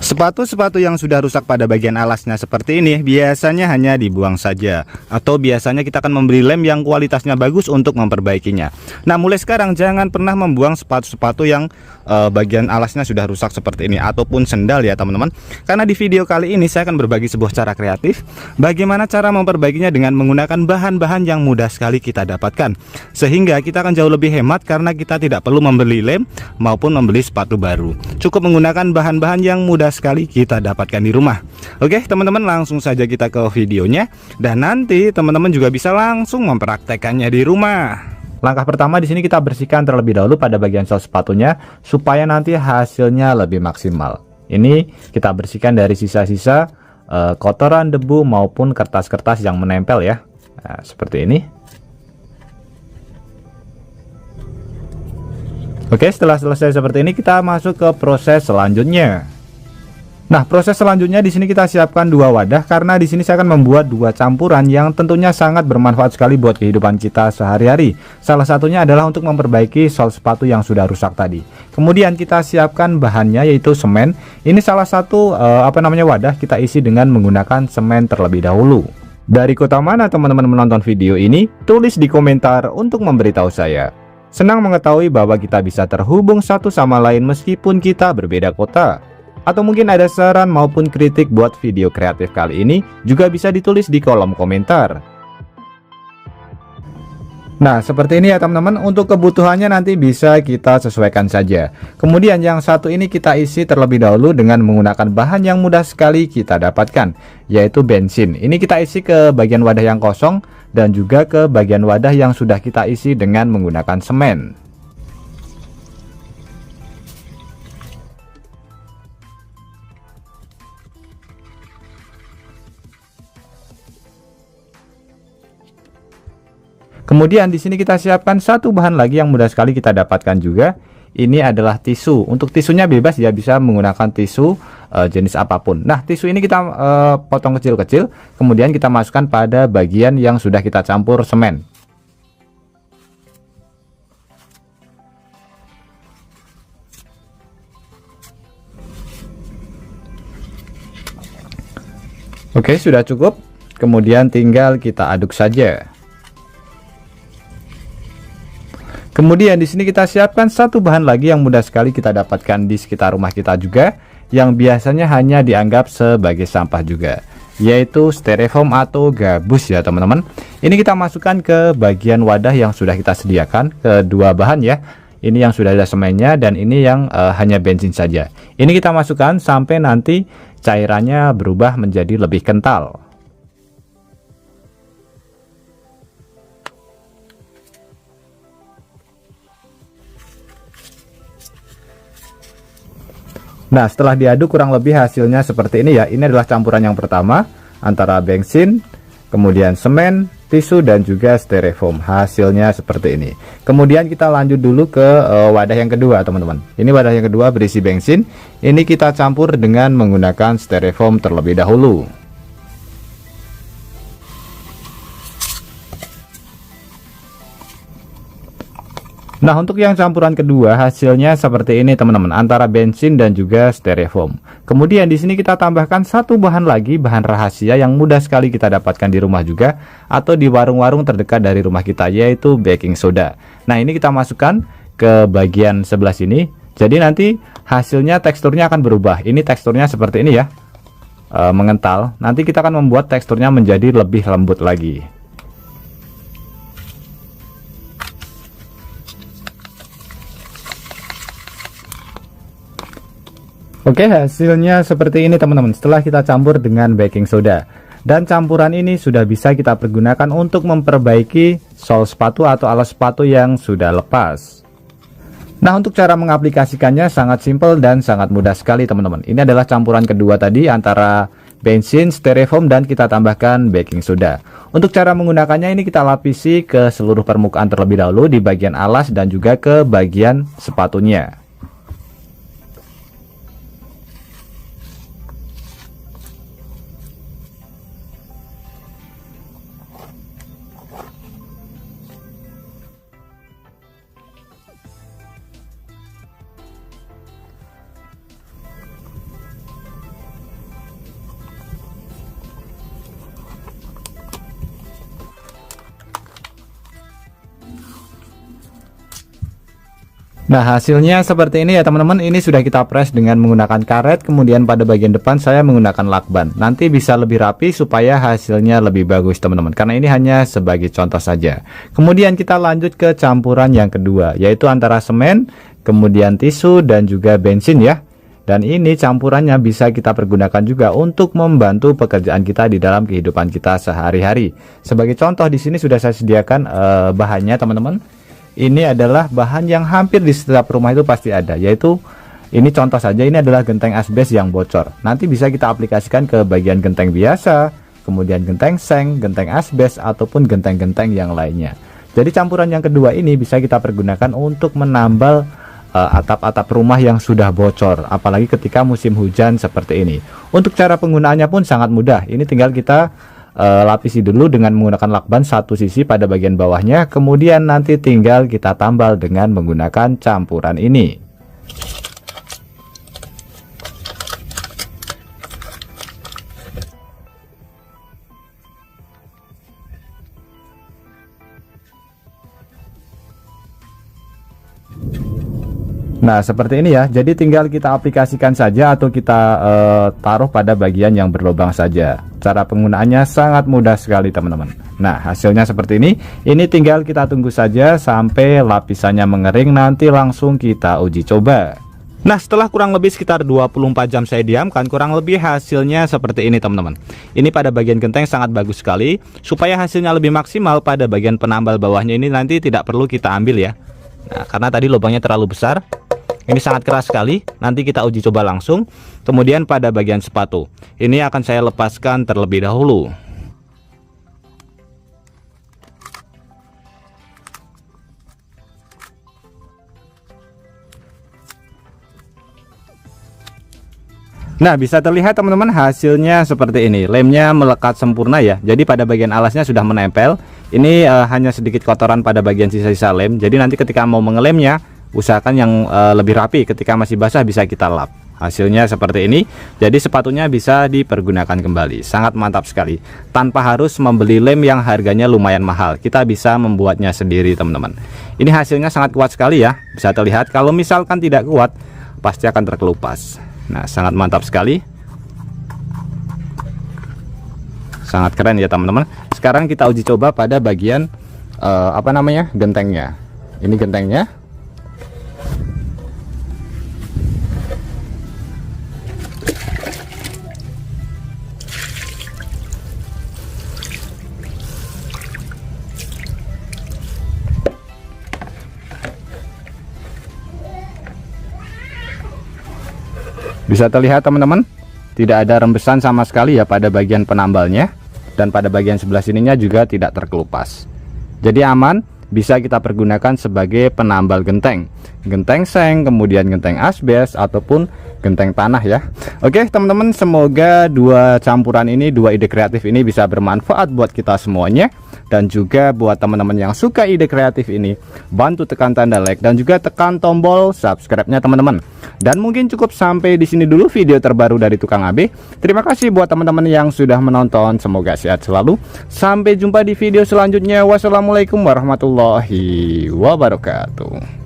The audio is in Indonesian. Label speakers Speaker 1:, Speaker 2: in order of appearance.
Speaker 1: Sepatu-sepatu yang sudah rusak pada bagian alasnya seperti ini biasanya hanya dibuang saja, atau biasanya kita akan membeli lem yang kualitasnya bagus untuk memperbaikinya. Nah, mulai sekarang jangan pernah membuang sepatu-sepatu yang bagian alasnya sudah rusak seperti ini, ataupun sendal ya teman-teman. Karena di video kali ini saya akan berbagi sebuah cara kreatif bagaimana cara memperbaikinya dengan menggunakan bahan-bahan yang mudah sekali kita dapatkan, sehingga kita akan jauh lebih hemat karena kita tidak perlu membeli lem maupun membeli sepatu baru. Cukup menggunakan bahan-bahan yang mudah sekali kita dapatkan di rumah. Oke teman-teman, langsung saja kita ke videonya, dan nanti teman-teman juga bisa langsung mempraktekannya di rumah. Langkah pertama di sini kita bersihkan terlebih dahulu pada bagian sol sepatunya supaya nanti hasilnya lebih maksimal. Ini kita bersihkan dari sisa-sisa kotoran, debu maupun kertas-kertas yang menempel ya. Nah, seperti ini. Oke, setelah selesai seperti ini kita masuk ke proses selanjutnya. Nah, proses selanjutnya di sini kita siapkan dua wadah karena di sini saya akan membuat dua campuran yang tentunya sangat bermanfaat sekali buat kehidupan kita sehari-hari. Salah satunya adalah untuk memperbaiki sol sepatu yang sudah rusak tadi. Kemudian kita siapkan bahannya yaitu semen. Ini salah satu wadah kita isi dengan menggunakan semen terlebih dahulu. Dari kota mana teman-teman menonton video ini? Tulis di komentar untuk memberitahu saya. Senang mengetahui bahwa kita bisa terhubung satu sama lain meskipun kita berbeda kota. Atau mungkin ada saran maupun kritik buat video kreatif kali ini juga bisa ditulis di kolom komentar. Nah, seperti ini ya teman-teman. Untuk kebutuhannya nanti bisa kita sesuaikan saja. Kemudian yang satu ini kita isi terlebih dahulu dengan menggunakan bahan yang mudah sekali kita dapatkan, yaitu bensin. Ini kita isi ke bagian wadah yang kosong dan juga ke bagian wadah yang sudah kita isi dengan menggunakan semen. Kemudian di sini kita siapkan satu bahan lagi yang mudah sekali kita dapatkan juga. Ini adalah tisu. Untuk tisunya bebas ya, bisa menggunakan tisu jenis apapun. Nah, tisu ini kita potong kecil-kecil, kemudian kita masukkan pada bagian yang sudah kita campur semen. Oke, sudah cukup. Kemudian tinggal kita aduk saja. Kemudian di sini kita siapkan satu bahan lagi yang mudah sekali kita dapatkan di sekitar rumah kita juga, yang biasanya hanya dianggap sebagai sampah juga, yaitu styrofoam atau gabus ya teman-teman. Ini kita masukkan ke bagian wadah yang sudah kita sediakan, kedua bahan ya. Ini yang sudah ada semennya dan ini yang hanya bensin saja. Ini kita masukkan sampai nanti cairannya berubah menjadi lebih kental. Nah, setelah diaduk kurang lebih hasilnya seperti ini ya. Ini adalah campuran yang pertama antara bensin, kemudian semen, tisu dan juga styrofoam. Hasilnya seperti ini. Kemudian kita lanjut dulu ke wadah yang kedua teman-teman. Ini wadah yang kedua berisi bensin. Ini kita campur dengan menggunakan styrofoam terlebih dahulu. Nah, untuk yang campuran kedua hasilnya seperti ini teman-teman, antara bensin dan juga styrofoam. Kemudian di sini kita tambahkan satu bahan lagi, bahan rahasia yang mudah sekali kita dapatkan di rumah juga atau di warung-warung terdekat dari rumah kita, yaitu baking soda. Nah, ini kita masukkan ke bagian sebelah sini. Jadi nanti hasilnya teksturnya akan berubah. Ini teksturnya seperti ini ya, mengental. Nanti kita akan membuat teksturnya menjadi lebih lembut lagi. Oke, hasilnya seperti ini teman-teman setelah kita campur dengan baking soda. Dan campuran ini sudah bisa kita pergunakan untuk memperbaiki sol sepatu atau alas sepatu yang sudah lepas. Nah, untuk cara mengaplikasikannya sangat simpel dan sangat mudah sekali teman-teman. Ini adalah campuran kedua tadi antara bensin, styrofoam dan kita tambahkan baking soda. Untuk cara menggunakannya ini kita lapisi ke seluruh permukaan terlebih dahulu di bagian alas dan juga ke bagian sepatunya. Nah, hasilnya seperti ini ya teman-teman. Ini sudah kita press dengan menggunakan karet. Kemudian pada bagian depan saya menggunakan lakban. Nanti bisa lebih rapi supaya hasilnya lebih bagus teman-teman, karena ini hanya sebagai contoh saja. Kemudian kita lanjut ke campuran yang kedua, yaitu antara semen, kemudian tisu, dan juga bensin ya. Dan ini campurannya bisa kita pergunakan juga untuk membantu pekerjaan kita di dalam kehidupan kita sehari-hari. Sebagai contoh di sini sudah saya sediakan bahannya teman-teman. Ini adalah bahan yang hampir di setiap rumah itu pasti ada, yaitu ini contoh saja, ini adalah genteng asbes yang bocor. Nanti bisa kita aplikasikan ke bagian genteng biasa, kemudian genteng seng, genteng asbes, ataupun genteng-genteng yang lainnya. Jadi campuran yang kedua ini bisa kita pergunakan untuk menambal atap-atap rumah yang sudah bocor, apalagi ketika musim hujan seperti ini. Untuk cara penggunaannya pun sangat mudah. Ini tinggal kita lapisi dulu dengan menggunakan lakban satu sisi pada bagian bawahnya, kemudian nanti tinggal kita tambal dengan menggunakan campuran ini. Nah, seperti ini ya. Jadi tinggal kita aplikasikan saja atau kita taruh pada bagian yang berlubang saja. Cara penggunaannya sangat mudah sekali teman-teman. Nah, hasilnya seperti ini. Ini tinggal kita tunggu saja sampai lapisannya mengering, nanti langsung kita uji coba. Nah, setelah kurang lebih sekitar 24 jam saya diamkan, kurang lebih hasilnya seperti ini teman-teman. Ini pada bagian genteng sangat bagus sekali. Supaya hasilnya lebih maksimal, pada bagian penambal bawahnya ini nanti tidak perlu kita ambil ya. Nah, karena tadi lubangnya terlalu besar. Ini sangat keras sekali. Nanti kita uji coba langsung. Kemudian pada bagian sepatu, ini akan saya lepaskan terlebih dahulu. Nah, bisa terlihat teman-teman hasilnya seperti ini. Lemnya melekat sempurna ya. Jadi pada bagian alasnya sudah menempel. Ini hanya sedikit kotoran pada bagian sisa-sisa lem. Jadi nanti ketika mau mengelemnya, usahakan yang lebih rapi. Ketika masih basah bisa kita lap. Hasilnya seperti ini. Jadi sepatunya bisa dipergunakan kembali. Sangat mantap sekali. Tanpa harus membeli lem yang harganya lumayan mahal. Kita bisa membuatnya sendiri teman-teman. Ini hasilnya sangat kuat sekali ya. Bisa terlihat. Kalau misalkan tidak kuat, pasti akan terkelupas. Nah, sangat mantap sekali. Sangat keren ya teman-teman. Sekarang kita uji coba pada bagian gentengnya. Ini gentengnya. Bisa terlihat teman-teman, tidak ada rembesan sama sekali ya pada bagian penambalnya, dan pada bagian sebelah sininya juga tidak terkelupas. Jadi aman, bisa kita pergunakan sebagai penambal genteng, genteng seng, kemudian genteng asbes ataupun genteng tanah ya. Oke teman-teman, semoga dua campuran ini, dua ide kreatif ini bisa bermanfaat buat kita semuanya. Dan juga buat teman-teman yang suka ide kreatif ini, bantu tekan tanda like dan juga tekan tombol subscribe-nya teman-teman. Dan mungkin cukup sampai di sini dulu video terbaru dari Tukang AB. Terima kasih buat teman-teman yang sudah menonton. Semoga sehat selalu. Sampai jumpa di video selanjutnya. Wassalamualaikum warahmatullahi wabarakatuh.